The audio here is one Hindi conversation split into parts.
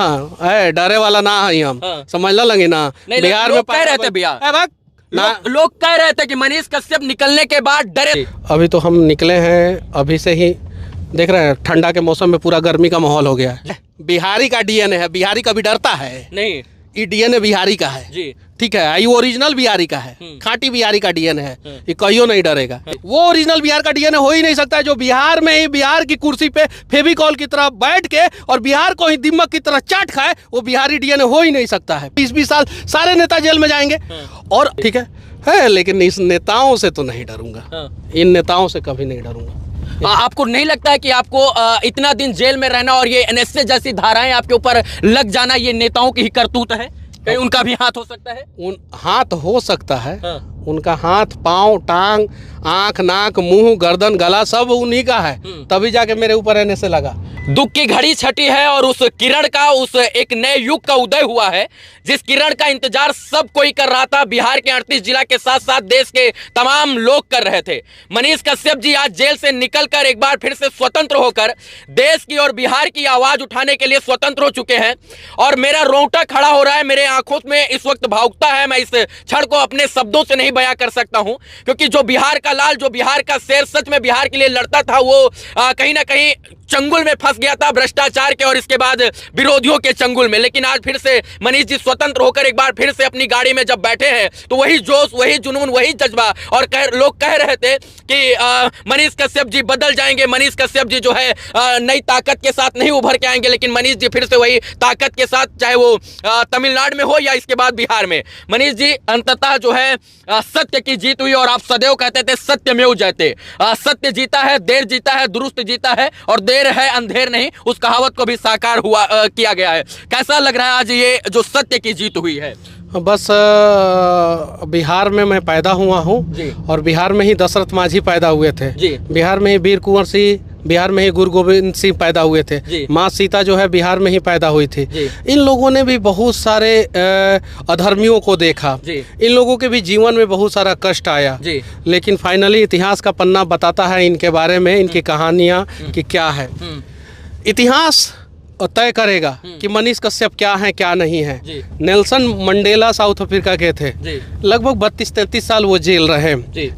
हाँ है, डरे वाला ना है हम। हाँ। समझ लगे ना, बिहार में कह रहे थे भैया, लोग कह रहे थे कि मनीष कश्यप निकलने के बाद डरे। अभी तो हम निकले हैं, अभी से ही देख रहे हैं ठंडा के मौसम में पूरा गर्मी का माहौल हो गया है। बिहारी का डीएनए है, बिहारी कभी डरता है नहीं, ये डीएनए बिहारी का है जी। ठीक है, ये ओरिजिनल बिहारी का है, खांटी बिहारी का डीएनए है, ये कहियो नहीं डरेगा। वो ओरिजिनल बिहार का डीएनए हो ही नहीं सकता है जो बिहार में ही बिहार की कुर्सी पे फेविकॉल की तरह बैठ के और बिहार को ही दिमक की तरह चाट खाए, वो बिहारी डीएनए हो ही नहीं सकता है। 20-20 साल सारे नेता जेल में जाएंगे और ठीक है, लेकिन इस नेताओं से तो नहीं डरूंगा, इन नेताओं से कभी नहीं डरूंगा। आपको नहीं लगता है कि आपको इतना दिन जेल में रहना और ये एनएसए जैसी धाराएं आपके ऊपर लग जाना, ये नेताओं की ही करतूत है? कहीं उनका भी हाथ हो सकता है? हाथ हो सकता है, उनका हाथ, पांव, टांग, आंख, नाक, मुंह, गर्दन, गला सब उन्हीं का है, तभी जाके मेरे ऊपर एनएसए लगा। दुख की घड़ी छटी है और उस किरण का, उस एक नए युग का उदय हुआ है, जिस किरण का इंतजार सब कोई कर रहा था। बिहार के 38 जिला के साथ साथ देश के तमाम लोग कर रहे थे। मनीष कश्यप जी आज जेल से निकलकर एक बार फिर से स्वतंत्र होकर देश की और बिहार की आवाज उठाने के लिए स्वतंत्र हो चुके हैं। और मेरा रोंगटा खड़ा हो रहा है, मेरे आंखों में इस वक्त भावुकता है। मैं इस क्षण को अपने शब्दों से नहीं बयां कर सकता हूं, क्योंकि जो बिहार का लाल, जो बिहार का शेर सच में बिहार के लिए लड़ता था, वो कहीं ना कहीं चंगुल में फंस गया था, भ्रष्टाचार के और इसके बाद विरोधियों के चंगुल में। लेकिन आज फिर से मनीष जी स्वतंत्र होकर एक बार फिर से अपनी गाड़ी में जब बैठे हैं तो वही जोश, वही जुनून, वही जज्बा। और लोग कह रहे थे कि मनीष कश्यप जी बदल जाएंगे, मनीष कश्यप जी जो है नई ताकत के साथ नहीं उभर के आएंगे। लेकिन मनीष जी फिर से वही ताकत के साथ, चाहे वो तमिलनाडु में हो या इसके बाद बिहार में, मनीष जी अंततः जो है सत्य की जीत हुई। और आप सदैव कहते थे सत्यमेव जयते, सत्य जीता है, देर जीता है, दुरुस्त जीता है, और देर है अंधेर नहीं, उस कहावत को भी साकार हुआ किया गया है। कैसा लग रहा है आज ये जो सत्य की जीत हुई है? बस बिहार में मैं पैदा हुआ हूँ और बिहार में ही दशरथ माझी पैदा हुए थे, बिहार में ही वीर कुंवर सिंह, बिहार में ही गुरु गोविंद सिंह पैदा हुए थे, माँ सीता जो है बिहार में ही पैदा हुई थी। इन लोगों ने भी बहुत सारे अधर्मियों को देखा, इन लोगों के भी जीवन में बहुत सारा कष्ट आया, लेकिन फाइनली इतिहास का पन्ना बताता है इनके बारे में, इनकी कहानियाँ कि क्या है। इतिहास तय करेगा कि मनीष कश्यप क्या है क्या नहीं है। नेल्सन मंडेला साउथ अफ्रीका के थे, लगभग 32-33 साल वो जेल रहे,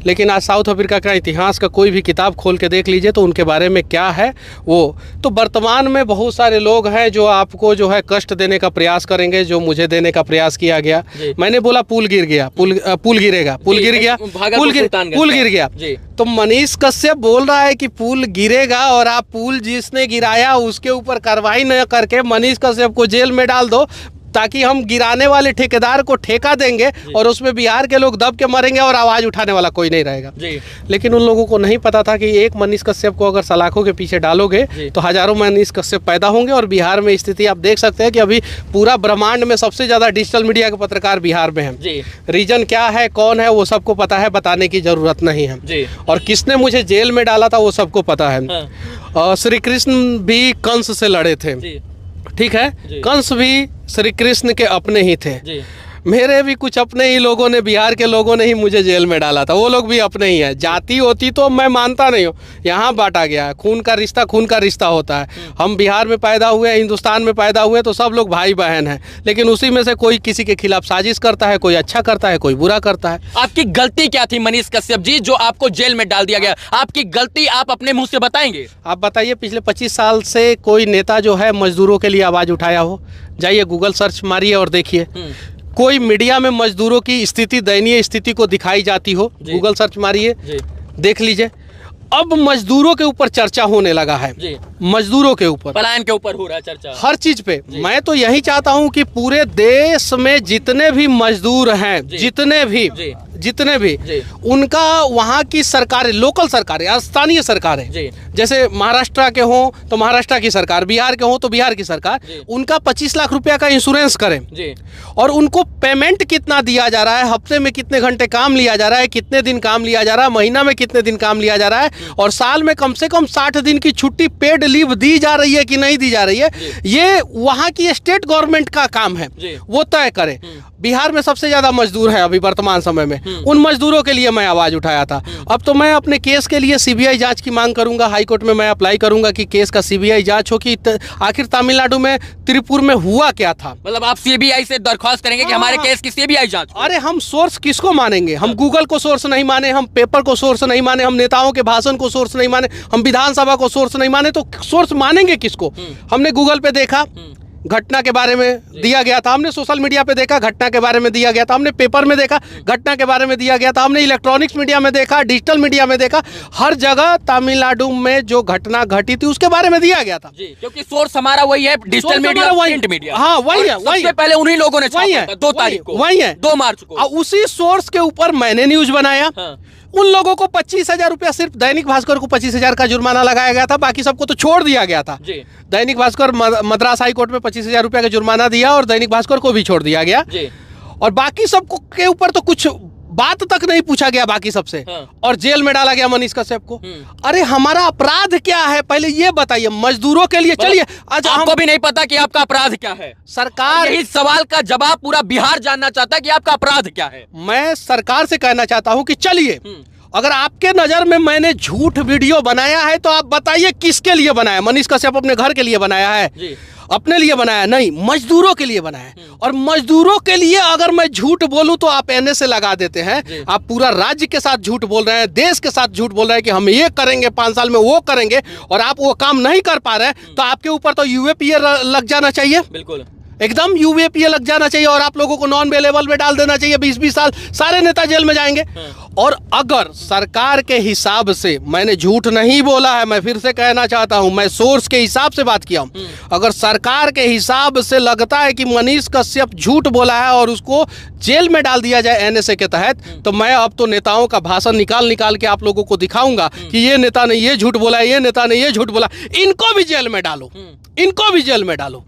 लेकिन आज साउथ अफ्रीका का इतिहास का कोई भी किताब खोल के देख लीजिए तो उनके बारे में क्या है वो। तो वर्तमान में बहुत सारे लोग हैं जो आपको जो है कष्ट देने का प्रयास करेंगे, जो मुझे देने का प्रयास किया गया। मैंने बोला पुल गिर गया, पुल गिरेगा, पुल गिर गया, पुल गिर गया, तो मनीष कश्यप बोल रहा है कि पुल गिरेगा और आप पुल जिसने गिराया उसके ऊपर कार्रवाई न करके मनीष कश्यप को जेल में डाल दो, ताकि हम गिराने वाले ठेकेदार को ठेका देंगे और उसमें बिहार के लोग दब के मरेंगे और आवाज उठाने वाला कोई नहीं रहेगा। लेकिन उन लोगों को नहीं पता था कि एक मनीष कश्यप को अगर सलाखों के पीछे डालोगे तो हजारों मनीष कश्यप पैदा होंगे। और बिहार में स्थिति आप देख सकते हैं कि अभी पूरा ब्रह्मांड में सबसे ज्यादा डिजिटल मीडिया के पत्रकार बिहार में हैं। रीजन क्या है, कौन है, वो सबको पता है, बताने की जरूरत नहीं है। और किसने मुझे जेल में डाला था वो सबको पता है। श्री कृष्ण भी कंस से लड़े थे, ठीक है, कंस भी श्री कृष्ण के अपने ही थे। मेरे भी कुछ अपने ही लोगों ने, बिहार के लोगों ने ही मुझे जेल में डाला था, वो लोग भी अपने ही हैं। जाति होती तो मैं मानता नहीं हूँ, यहाँ बांटा गया है। खून का रिश्ता खून का रिश्ता होता है। हम बिहार में पैदा हुए, हिंदुस्तान में पैदा हुए, तो सब लोग भाई बहन हैं, लेकिन उसी में से कोई किसी के खिलाफ साजिश करता है, कोई अच्छा करता है, कोई बुरा करता है। आपकी गलती क्या थी मनीष कश्यप जी, जो आपको जेल में डाल दिया गया? आपकी गलती आप अपने मुंह से बताएंगे? आप बताइए, पिछले 25 साल से कोई नेता जो है मजदूरों के लिए आवाज उठाया हो? जाइए गूगल सर्च मारिए और देखिए, कोई मीडिया में मजदूरों की स्थिति, दयनीय स्थिति को दिखाई जाती हो, गूगल सर्च मारिए, देख लीजिए। अब मजदूरों के ऊपर चर्चा होने लगा है, मजदूरों के ऊपर, पलायन के ऊपर हो रहा है चर्चा, हर चीज पे। मैं तो यही चाहता हूं कि पूरे देश में जितने भी मजदूर हैं, जितने भी उनका वहाँ की सरकारें, लोकल सरकारें, स्थानीय सरकारें, जैसे महाराष्ट्र के हों तो महाराष्ट्र की सरकार, बिहार के हों तो बिहार की सरकार, उनका 25 लाख रुपया का इंश्योरेंस करें। और उनको पेमेंट कितना दिया जा रहा है, हफ्ते में कितने घंटे काम लिया जा रहा है, कितने दिन काम लिया जा रहा है, महीना में कितने दिन काम लिया जा रहा है, और साल में कम से कम 60 दिन की छुट्टी पेड लीव दी जा रही है कि नहीं दी जा रही है, ये वहाँ की स्टेट गवर्नमेंट का काम है, वो तय करे। बिहार में सबसे ज्यादा मजदूर है अभी वर्तमान समय में, उन मजदूरों के लिए मैं आवाज उठाया था। अब तो मैं अपने केस के लिए सीबीआई जांच की मांग करूंगा, हाई कोर्ट में मैं अप्लाई करूंगा कि केस का सीबीआई जांच हो कि आखिर तमिलनाडु में त्रिपुर में हुआ क्या था। मतलब आप सीबीआई से दरख्वास्त करेंगे कि हमारे केस की सीबीआई जांच हो? अरे हम सोर्स किसको मानेंगे? हम गूगल को सोर्स नहीं माने, हम पेपर को सोर्स नहीं माने, हम नेताओं के भाषण को सोर्स नहीं माने, हम विधानसभा को सोर्स नहीं माने, तो सोर्स मानेंगे किसको? हमने गूगल पे देखा, घटना के बारे में दिया गया था, हमने सोशल मीडिया पे देखा, घटना के बारे में दिया गया था, हमने पेपर में देखा, घटना के बारे में दिया गया था, हमने इलेक्ट्रॉनिक्स मीडिया में देखा, डिजिटल मीडिया में देखा, हर जगह तमिलनाडु में जो घटना घटी थी उसके बारे में दिया गया था। जी, क्योंकि सोर्स हमारा वही है, डिजिटल मीडिया, प्रिंट मीडिया। हाँ वही है, सबसे पहले उन्हीं लोगों ने वही है, 2 तारीख को, वही है, 2 मार्च को। उसी सोर्स के ऊपर मैंने न्यूज बनाया। उन लोगों को 25,000 रुपया, सिर्फ दैनिक भास्कर को 25,000 का जुर्माना लगाया गया था, बाकी सबको तो छोड़ दिया गया था। दैनिक भास्कर मद्रास हाई कोर्ट में 25,000 रुपया का जुर्माना दिया और दैनिक भास्कर को भी छोड़ दिया गया। और बाकी सबको के ऊपर तो कुछ बात तक नहीं पूछा गया बाकी सबसे। और जेल में डाला गया मनीष कश्यप को। अरे हमारा अपराध क्या है पहले ये बताइए मजदूरों के लिए। चलिए आज आपको भी नहीं पता कि आपका अपराध क्या है। सरकार इस सवाल का जवाब पूरा बिहार जानना चाहता है कि आपका अपराध क्या है। मैं सरकार से कहना चाहता हूं कि चलिए, अगर आपके नजर में मैंने झूठ वीडियो बनाया है तो आप बताइए किसके लिए बनाया। मनीष कश्यप अपने घर के लिए बनाया है? अपने लिए बनाया नहीं, मजदूरों के लिए बनाया है। और मजदूरों के लिए अगर मैं झूठ बोलूं तो आप एनए से लगा देते हैं। आप पूरा राज्य के साथ झूठ बोल रहे हैं, देश के साथ झूठ बोल रहे हैं कि हम ये करेंगे, 5 साल में वो करेंगे, और आप वो काम नहीं कर पा रहे हैं, तो आपके ऊपर तो यूएपीए लग जाना चाहिए। बिल्कुल एकदम यूएपीए लग जाना चाहिए और आप लोगों को नॉन अवेलेबल में डाल देना चाहिए। 20-20 साल सारे नेता जेल में जाएंगे। और अगर सरकार के हिसाब से, मैंने झूठ नहीं बोला है, मैं फिर से कहना चाहता हूं, मैं सोर्स के हिसाब से बात किया हूं। अगर सरकार के हिसाब से लगता है कि मनीष कश्यप झूठ बोला है और उसको जेल में डाल दिया जाए एनएसए के तहत, तो मैं अब तो नेताओं का भाषण निकाल के आप लोगों को दिखाऊंगा कि ये नेता ने ये झूठ बोला है, ये नेता ने ये झूठ बोला, इनको भी जेल में डालो, इनको भी जेल में डालो।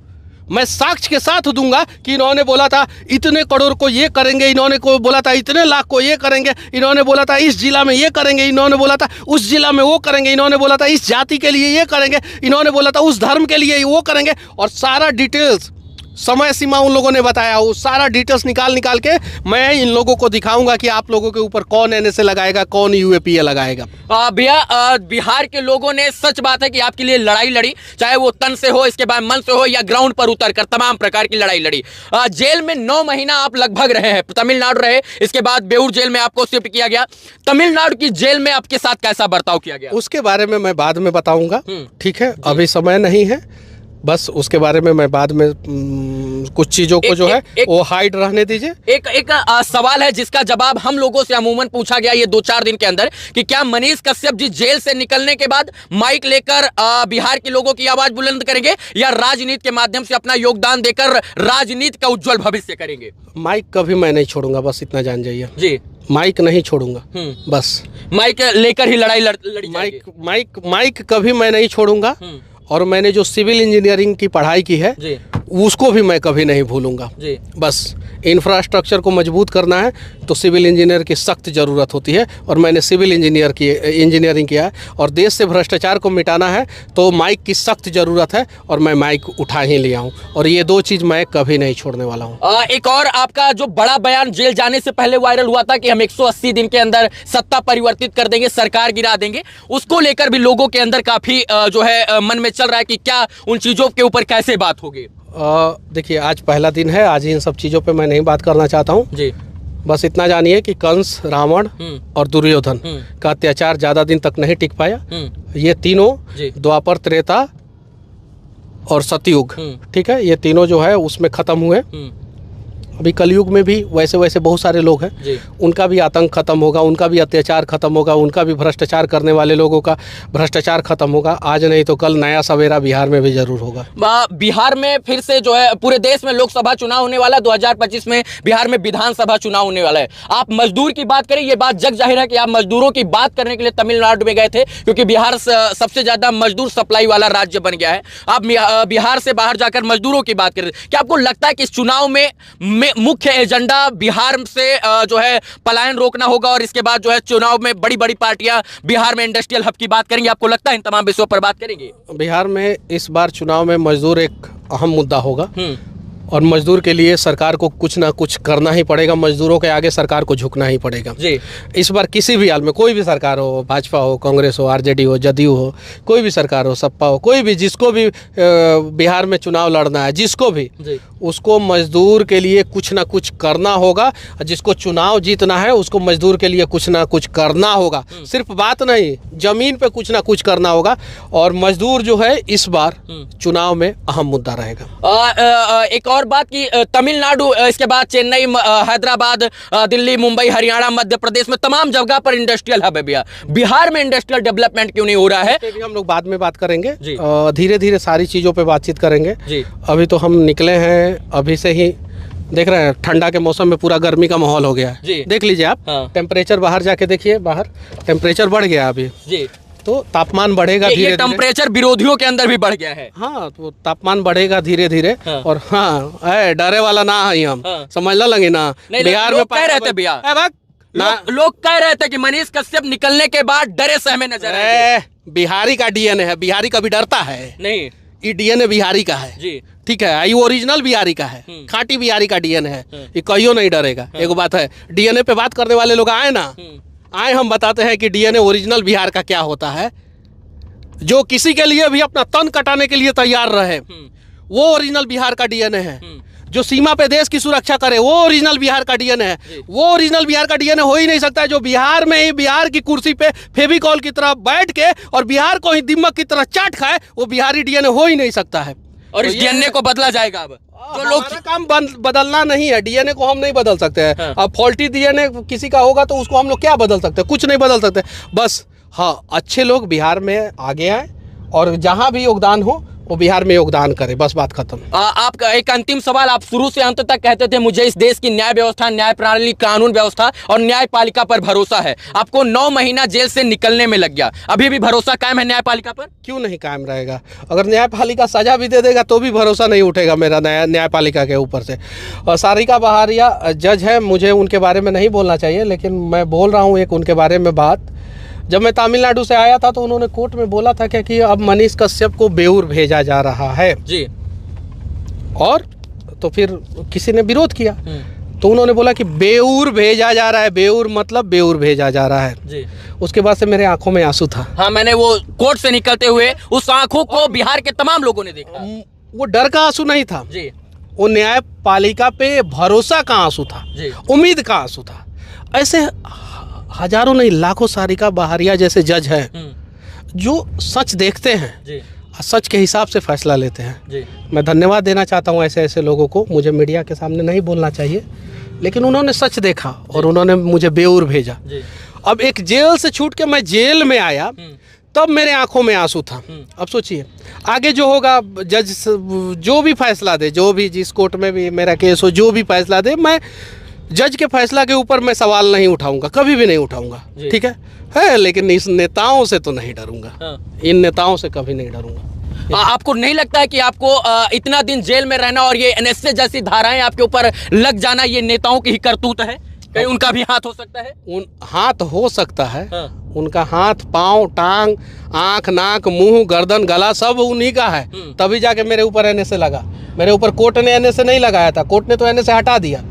मैं साक्ष्य के साथ दूंगा कि इन्होंने बोला था इतने करोड़ को ये करेंगे, इन्होंने को बोला था इतने लाख को ये करेंगे, इन्होंने बोला था इस जिला में ये करेंगे, इन्होंने बोला था उस जिला में वो करेंगे, इन्होंने बोला था इस जाति के लिए ये करेंगे, इन्होंने बोला था उस धर्म के लिए वो करेंगे। और सारा डिटेल्स, समय सीमा उन लोगों ने बताया, वो सारा डिटेल्स निकाल के मैं इन लोगों को दिखाऊंगा कि आप लोगों के ऊपर कौन एनएसए लगाएगा, कौन यूएपीए लगाएगा। भैया, बिहार के लोगों ने, सच बात है कि आपके लिए लड़ाई लड़ी, चाहे वो तन से हो, इसके बाद मन से हो, या ग्राउंड पर उतर कर तमाम प्रकार की लड़ाई लड़ी। जेल में 9 महीना आप लगभग रहे हैं, तमिलनाडु रहे, इसके बाद बेऊर जेल में आपको शिफ्ट किया गया। तमिलनाडु की जेल में आपके साथ कैसा बर्ताव किया गया? उसके बारे में मैं बाद में बताऊंगा, ठीक है? अभी समय नहीं है, बस उसके बारे में मैं बाद में कुछ चीजों को जो है वो हाइड रहने दीजिए। एक सवाल है जिसका जवाब हम लोगों से अमूमन पूछा गया ये 2-4 दिन के अंदर, कि क्या मनीष कश्यप जी जेल से निकलने के बाद माइक लेकर बिहार के लोगों की आवाज बुलंद करेंगे, या राजनीति के माध्यम से अपना योगदान देकर राजनीति का उज्जवल भविष्य करेंगे? माइक कभी मैं नहीं छोड़ूंगा, बस इतना जान जाइए जी। माइक नहीं छोड़ूंगा, बस माइक लेकर ही लड़ाई लड़ी। माइक कभी मैं नहीं छोड़ूंगा। और मैंने जो सिविल इंजीनियरिंग की पढ़ाई की है उसको भी मैं कभी नहीं भूलूंगा। बस इंफ्रास्ट्रक्चर को मजबूत करना है तो सिविल इंजीनियर की सख्त ज़रूरत होती है, और मैंने सिविल इंजीनियरिंग किया है। और देश से भ्रष्टाचार को मिटाना है तो माइक की सख्त ज़रूरत है, और मैं माइक उठा ही लिया हूँ, और ये 2 चीज़ मैं कभी नहीं छोड़ने वाला हूँ। एक और आपका जो बड़ा बयान जेल जाने से पहले वायरल हुआ था कि हम 180 दिन के अंदर सत्ता परिवर्तित कर देंगे, सरकार गिरा देंगे, उसको लेकर भी लोगों के अंदर काफ़ी जो है मन में चल रहा है कि क्या उन चीज़ों के ऊपर कैसे बात होगी? देखिए, आज पहला दिन है, आज इन सब चीज़ों पे मैं नहीं बात करना चाहता हूँ जी। बस इतना जानिए कि कंस, रावण और दुर्योधन का अत्याचार ज़्यादा दिन तक नहीं टिक पाया। ये तीनों द्वापर, त्रेता और सतयुग, ठीक है, ये तीनों जो है उसमें ख़त्म हुए। अभी कलयुग में भी वैसे बहुत सारे लोग हैं, उनका भी आतंक खत्म होगा, उनका भी अत्याचार खत्म होगा, उनका भी भ्रष्टाचार करने वाले लोगों का भ्रष्टाचार खत्म होगा। आज नहीं तो कल नया सवेरा बिहार में भी जरूर होगा। बिहार में फिर से जो है, पूरे देश में लोकसभा चुनाव होने वाला है, 2025 में बिहार में विधानसभा चुनाव होने वाला है। आप मजदूर की बात करें, ये बात जग जाहिर है कि आप मजदूरों की बात करने के लिए तमिलनाडु में गए थे, क्योंकि बिहार सबसे ज्यादा मजदूर सप्लाई वाला राज्य बन गया है। आप बिहार से बाहर जाकर मजदूरों की बात करें, क्या आपको लगता है कि इस चुनाव में मुख्य एजेंडा बिहार से जो है पलायन रोकना होगा, और इसके बाद जो है चुनाव में बड़ी बड़ी पार्टियां बिहार में इंडस्ट्रियल हब की बात करेंगे? आपको लगता है इन तमाम विषयों पर बात करेंगे? बिहार में इस बार चुनाव में मजदूर एक अहम मुद्दा होगा, और मजदूर के लिए सरकार को कुछ ना कुछ करना ही पड़ेगा, मजदूरों के आगे सरकार को झुकना ही पड़ेगा जी। इस बार किसी भी हाल में, कोई भी सरकार हो, भाजपा हो, कांग्रेस हो, आरजेडी हो, जदयू हो, कोई भी सरकार हो, सपा हो, कोई भी, जिसको भी बिहार में चुनाव लड़ना है, जिसको भी, उसको मजदूर के लिए कुछ ना कुछ करना होगा। जिसको चुनाव जीतना है उसको मजदूर के लिए कुछ ना कुछ करना होगा, सिर्फ बात नहीं, जमीन पे कुछ ना कुछ करना होगा। और मजदूर जो है इस बार चुनाव में अहम मुद्दा रहेगा। एक और बात की तमिलनाडु, इसके बाद चेन्नई, हैदराबाद, दिल्ली, मुंबई, हरियाणा, मध्य प्रदेश में तमाम जगह पर इंडस्ट्रियल हब है भैया। बिहार में इंडस्ट्रियल डेवलपमेंट क्यों नहीं हो रहा है? हम लोग बाद में बात करेंगे, धीरे धीरे सारी चीजों पे बातचीत करेंगे जी। अभी तो हम निकले हैं, अभी से ही देख रहे हैं ठंडा के मौसम में पूरा गर्मी का माहौल हो गया है। देख लीजिए आप, टेम्परेचर बाहर जाके देखिए, बाहर टेम्परेचर बढ़ गया अभी जी। तो तापमान बढ़ेगा धीरे धीरे, टेम्परेचर विरोधियों के अंदर भी बढ़ गया है। हाँ, तो तापमान बढ़ेगा धीरे धीरे। और हाँ, डरे वाला ना है हम, समझ लगे ना। बिहार में कह रहे थे भैया, लोग कह रहे थे कि मनीष कश्यप निकलने के बाद डरे सहमे नजर आए। बिहारी का डीएनए है, बिहारी कभी डरता है नहीं, ये डीएनए बिहारी का है जी। ठीक है, ये ओरिजिनल बिहारी का है, खाटी बिहारी का डीएनए है, ये कहियो नहीं डरेगा। एक बात है, डीएनए पे बात करने वाले लोग आए ना, आए, हम बताते हैं कि डीएनए ओरिजिनल बिहार का क्या होता है। जो किसी के लिए भी अपना तन कटाने के लिए तैयार रहे, वो ओरिजिनल बिहार का डीएनए है। जो सीमा पे देश की सुरक्षा करे, वो ओरिजिनल बिहार का डीएनए है। वो ओरिजिनल बिहार का डीएनए हो ही नहीं सकता है जो बिहार में ही बिहार की कुर्सी पे फेविकॉल की तरह बैठ के और बिहार को ही दिमक की तरह चाट खाए, वो बिहारी डीएनए हो ही नहीं सकता है। और इस डीएनए को बदला जाएगा अब। तो लोग काम बदलना नहीं है, डीएनए को हम नहीं बदल सकते हैं। अब फॉल्टी डीएनए किसी का होगा तो उसको हम लोग क्या बदल सकते हैं? कुछ नहीं बदल सकते। बस हाँ, अच्छे लोग बिहार में आगे आए और जहां भी योगदान हो वो बिहार में योगदान करे, बस बात खत्म। आपका एक अंतिम सवाल, आप शुरू से अंत तक कहते थे मुझे इस देश की न्याय व्यवस्था, न्याय प्रणाली, कानून व्यवस्था और न्यायपालिका पर भरोसा है। आपको 9 महीना जेल से निकलने में लग गया, अभी भी भरोसा कायम है न्यायपालिका पर? क्यों नहीं कायम रहेगा? अगर न्यायपालिका सजा भी दे देगा तो भी भरोसा नहीं उठेगा मेरा न्यायपालिका के ऊपर से। और सारिका बहारिया जज है, मुझे उनके बारे में नहीं बोलना चाहिए, लेकिन मैं बोल रहा हूँ एक उनके बारे में बात। जब मैं तमिलनाडु से आया था तो उन्होंने कोर्ट में बोला था कि अब मनीष कश्यप को बेऊर भेजा जा रहा है जी। और तो फिर किसी ने विरोध किया तो उन्होंने बोला कि बेऊर भेजा जा रहा है, बेऊर मतलब बेऊर भेजा जा रहा है जी। उसके बाद से मेरे आंखों में आंसू था। हाँ, मैंने वो कोर्ट से निकलते हुए उस आंखों को बिहार के तमाम लोगों ने देखा। वो डर का आंसू नहीं था जी, वो न्यायपालिका पे भरोसा का आंसू था, उम्मीद का आंसू था। ऐसे हजारों नहीं लाखों सारिका बहारिया जैसे जज हैं जो सच देखते हैं जी, सच के हिसाब से फैसला लेते हैं जी। मैं धन्यवाद देना चाहता हूं ऐसे ऐसे लोगों को। मुझे मीडिया के सामने नहीं बोलना चाहिए, लेकिन उन्होंने सच देखा और उन्होंने मुझे बेऊर भेजा जी। अब एक जेल से छूट के मैं जेल में आया तब मेरे आंखों में आंसू था। अब सोचिए आगे जो होगा, जज जो भी फैसला दे, जो भी जिस कोर्ट में भी मेरा केस हो, जो भी फैसला दे, मैं जज के फैसला के ऊपर मैं सवाल नहीं उठाऊंगा, कभी भी नहीं उठाऊंगा, ठीक है। लेकिन इस नेताओं से तो नहीं डरूंगा, इन नेताओं से कभी नहीं डरूंगा। आपको नहीं लगता है कि आपको इतना दिन जेल में रहना और ये एनएसए जैसी धाराएं आपके ऊपर लग जाना, ये नेताओं की ही करतूत है? कहीं उनका भी हाथ हो सकता है? हाथ हो सकता है, उनका हाथ, पाँव, टांग, आंख, नाक, मुंह, गर्दन, गला सब उन्हीं का है। तभी जाके मेरे ऊपर एनएसए लगा। मेरे ऊपर कोर्ट ने एनएसए नहीं लगाया था, कोर्ट ने तो एनएसए हटा दिया।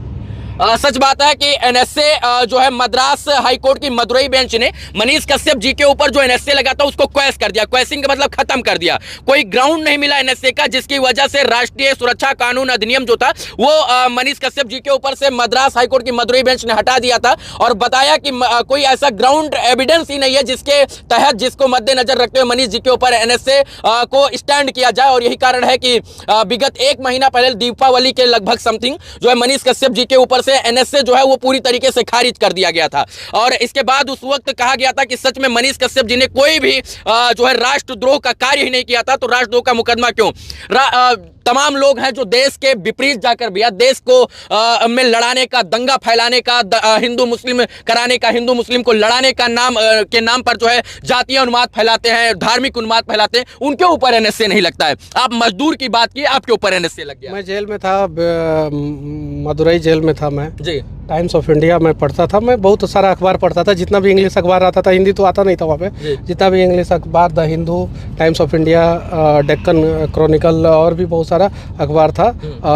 सच बात है कि एनएसए जो है मद्रास हाई कोर्ट की मदुरई बेंच ने मनीष कश्यप जी के ऊपर जो एनएसए लगा था उसको क्वैश कर दिया। क्वैशिंग का मतलब खत्म कर दिया। कोई ग्राउंड नहीं मिला एनएसए का, जिसकी वजह से राष्ट्रीय सुरक्षा कानून अधिनियम जो था वो मनीष कश्यप जी के ऊपर से मद्रास हाई कोर्ट की मदुरई बेंच ने हटा दिया था और बताया कि कोई ऐसा ग्राउंड एविडेंस ही नहीं है जिसके तहत, जिसको मद्देनजर रखते हुए मनीष जी के ऊपर एनएसए को स्टैंड किया जाए। और यही कारण है कि विगत 1 महीना पहले दीपावली के लगभग समथिंग जो है मनीष कश्यप जी के ऊपर से एनएसए जो है वो पूरी तरीके से खारिज कर दिया गया था। और इसके बाद उस वक्त कहा गया था कि सच में मनीष कश्यप जी ने कोई भी जो है राष्ट्रद्रोह का कार्य ही नहीं किया था, तो राष्ट्रद्रोह का मुकदमा क्यों? तमाम लोग हैं जो देश के विपरीत जाकर भी, देश को में लड़ाने का, दंगा फैलाने का, हिंदू मुस्लिम कराने का, हिंदू मुस्लिम को लड़ाने का के नाम पर जो है जातीय उन्माद फैलाते हैं, धार्मिक उन्माद फैलाते हैं, उनके ऊपर एनएसए नहीं लगता है। आप मजदूर की बात की, आपके ऊपर एनएसए लग गया। मैं जेल में था, मदुरई जेल में था मैं जी। टाइम्स ऑफ इंडिया में पढ़ता था, मैं बहुत सारा अखबार पढ़ता था, जितना भी इंग्लिश अखबार आता था, हिंदी तो आता नहीं था वहाँ पे, जितना भी इंग्लिश अखबार, the Hindu, times of India, Deccan Chronicle और भी बहुत सारा अखबार था,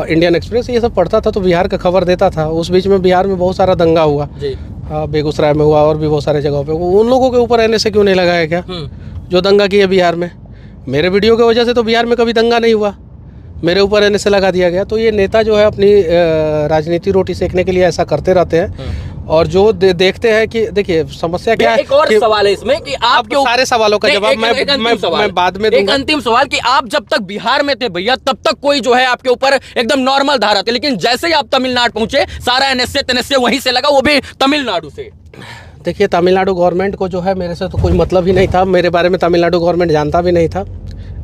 इंडियन एक्सप्रेस, ये सब पढ़ता था, तो बिहार का खबर देता था। उस बीच में बिहार में बहुत सारा दंगा हुआ, बेगूसराय में हुआ और भी बहुत सारे जगहों पे। उन लोगों के ऊपर NSA क्यों नहीं लगाया क्या, जो दंगा किया बिहार में? मेरे वीडियो की वजह से तो बिहार में कभी दंगा नहीं हुआ, मेरे ऊपर NSA लगा दिया गया। तो ये नेता जो है अपनी राजनीति रोटी सेकने के लिए ऐसा करते रहते हैं। और जो देखते हैं कि देखिए समस्या क्या है। एक और सवाल है इसमें कि आपके सारे सवालों का जवाब मैं बाद में दूंगा। एक अंतिम सवाल कि आप जब तक बिहार में थे भैया, तब तक कोई जो है आपके ऊपर एकदम नॉर्मल धारा थी, लेकिन जैसे ही आप तमिलनाडु पहुंचे सारा NSA वहीं से लगा, वो भी तमिलनाडु से। देखिए तमिलनाडु गवर्नमेंट को जो है मेरे से तो कोई मतलब ही नहीं था, मेरे बारे में तमिलनाडु गवर्नमेंट जानता भी नहीं था।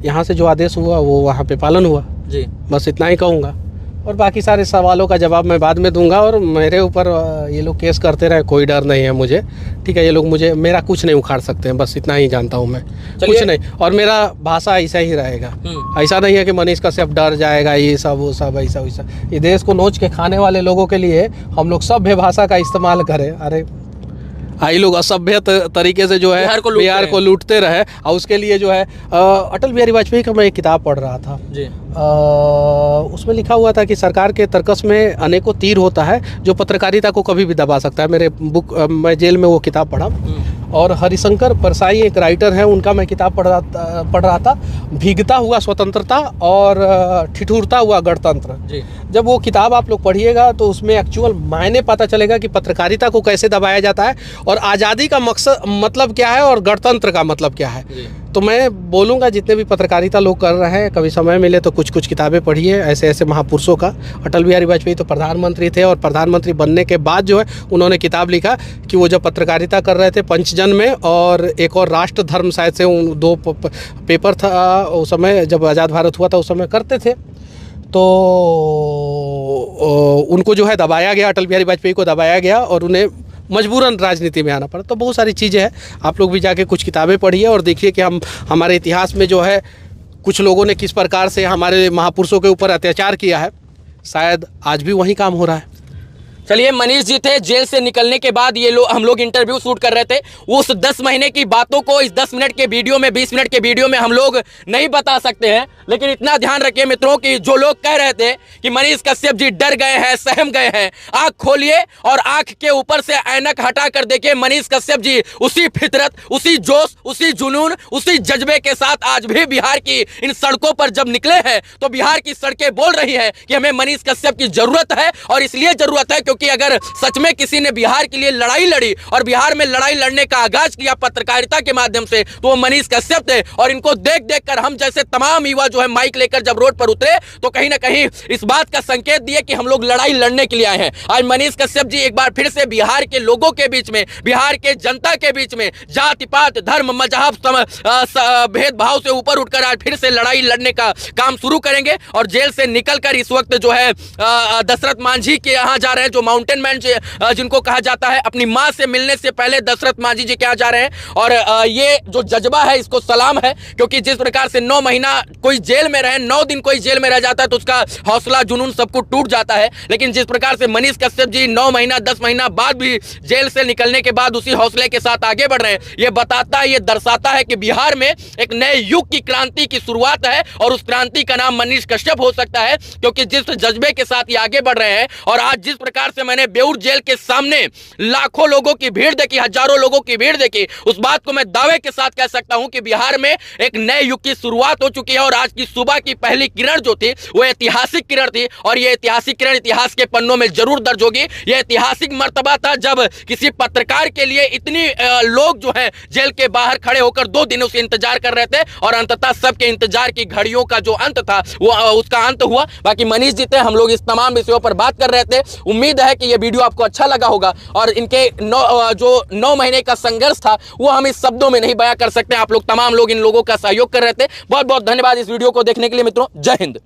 यहाँ से जो आदेश हुआ वो वहाँ पे पालन हुआ जी, बस इतना ही कहूँगा। और बाकी सारे सवालों का जवाब मैं बाद में दूंगा। और मेरे ऊपर ये लोग केस करते रहे, कोई डर नहीं है मुझे, ठीक है। ये लोग मेरा कुछ नहीं उखाड़ सकते हैं, बस इतना ही जानता हूँ मैं, कुछ नहीं। और मेरा भाषा ऐसा ही रहेगा, ऐसा नहीं है कि मनीष कश्यप डर जाएगा, ये सब वो सब ऐसा वैसा। ये देश को नोच के खाने वाले लोगों के लिए हम लोग सभ्य भाषा का इस्तेमाल करें। अरे आई लोग असभ्य तरीके से जो है बिहार को लूटते रहे, और उसके लिए जो है अटल बिहारी वाजपेयी का मैं एक किताब पढ़ रहा था जी। उसमें लिखा हुआ था कि सरकार के तर्कस में अनेकों तीर होता है जो पत्रकारिता को कभी भी दबा सकता है। मेरे मैं जेल में वो किताब पढ़ा। और हरिशंकर परसाई एक राइटर हैं, उनका मैं किताब पढ़ रहा था, भीगता हुआ स्वतंत्रता और ठिठुरता हुआ गणतंत्र। जब वो किताब आप लोग पढ़िएगा तो उसमें एक्चुअल मायने पता चलेगा कि पत्रकारिता को कैसे दबाया जाता है, और आज़ादी का मकसद मतलब क्या है, और गणतंत्र का मतलब क्या है। तो मैं बोलूँगा जितने भी पत्रकारिता लोग कर रहे हैं, कभी समय मिले तो कुछ किताबें पढ़िए ऐसे ऐसे महापुरुषों का। अटल बिहारी वाजपेयी तो प्रधानमंत्री थे, और प्रधानमंत्री बनने के बाद जो है उन्होंने किताब लिखा कि वो जब पत्रकारिता कर रहे थे पंचजन में, और एक और राष्ट्र धर्म शायद से उन 2 पेपर था उस समय, जब आज़ाद भारत हुआ था उस समय करते थे, तो उनको जो है दबाया गया, अटल बिहारी वाजपेयी को दबाया गया और उन्हें मजबूरन राजनीति में आना पड़ा। तो बहुत सारी चीज़ें हैं, आप लोग भी जाके कुछ किताबें पढ़िए और देखिए कि हमारे इतिहास में जो है कुछ लोगों ने किस प्रकार से हमारे महापुरुषों के ऊपर अत्याचार किया है। शायद आज भी वही काम हो रहा है। चलिए, मनीष जी थे, जेल से निकलने के बाद ये हम लोग इंटरव्यू शूट कर रहे थे। उस 10 महीने की बातों को इस 10 मिनट के वीडियो में, 20 मिनट के वीडियो में हम लोग नहीं बता सकते हैं, लेकिन इतना ध्यान रखिए मित्रों कि जो लोग कह रहे थे कि मनीष कश्यप जी डर गए हैं, सहम गए हैं, आंख खोलिए और आंख के ऊपर से ऐनक हटा कर देखिए, मनीष कश्यप जी उसी फितरत, उसी जोश, उसी जुनून, उसी जज्बे के साथ आज भी बिहार की इन सड़कों पर जब निकले हैं तो बिहार की सड़कें बोल रही है कि हमें मनीष कश्यप की जरूरत है। और इसलिए जरूरत है क्योंकि अगर सच में किसी ने बिहार के लिए लड़ाई लड़ी और बिहार में लड़ाई लड़ने का आगाज किया पत्रकारिता के माध्यम से, तो वो मनीष कश्यप थे। और इनको देख देख कर हम जैसे तमाम युवा जो है माइक लेकर जब रोड पर उतरे तो कहीं ना कहीं इस बात का संकेत दिए कि हम लोग लड़ाई लड़ने के लिए आए हैं। आज मनीष कश्यप जी एक बार फिर से बिहार के लोगों के बीच में, बिहार के जनता के बीच में जाति पात धर्म मजहब भेदभाव से ऊपर उठकर आज फिर से लड़ाई लड़ने का काम शुरू करेंगे। और जेल से निकलकर इस वक्त जो है दशरथ मांझी के यहाँ जा रहे हैं, जो माउंटेन मैन जिनको कहा जाता है। अपनी मां से मिलने से पहले दशरथ मांझी जी के यहाँ जा रहे हैं। और ये जो जज्बा है इसको सलाम है, क्योंकि जिस प्रकार से 9 महीना कोई जेल में रहे, 9 दिन कोई जेल में रह जाता है तो उसका हौसला जुनून सब कुछ टूट जाता है। लेकिन जिस प्रकार से मनीष कश्यप जी 9 महीना 10 महीना बाद भी जेल से निकलने के बाद उसी हौसले के साथ आगे बढ़ रहे हैं, ये बताता है, ये दर्शाता है कि बिहार में एक नए युग की क्रांति की शुरुआत है। और उस क्रांति का नाम मनीष कश्यप हो सकता है, क्योंकि जिस जज्बे के साथ ये आगे बढ़ रहे हैं। और आज जिस प्रकार से मैंने बेऊर जेल के सामने लाखों लोगों की भीड़ देखी, हजारों लोगों की भीड़ देखी, उस बात को मैं दावे के साथ कह सकता हूं कि बिहार में एक नए युग की शुरुआत हो चुकी है। और आज की सुबह की पहली किरण जो थी वो ऐतिहासिक किरण थी, और ये ऐतिहासिक किरण इतिहास के पन्नों में जरूर दर्ज होगी। ये ऐतिहासिक मर्तबा था जब किसी पत्रकार के लिए इतनी लोग जो है जेल के बाहर खड़े होकर 2 दिनों से इंतजार कर रहे थे, और अंततः सबके इंतजार की घड़ियों का जो अंत था वो उसका अंत हुआ। बाकी मनीष जी थे, हम लोग इस तमाम विषयों पर बात कर रहे थे। उम्मीद है कि ये वीडियो आपको अच्छा लगा होगा, और इनके 9 महीने का संघर्ष था वो हम इस शब्दों में नहीं बयां कर सकते। आप लोग तमाम लोग इन लोगों का सहयोग कर रहे थे। बहुत बहुत धन्यवाद इस वीडियो को देखने के लिए मित्रों। जय हिंद।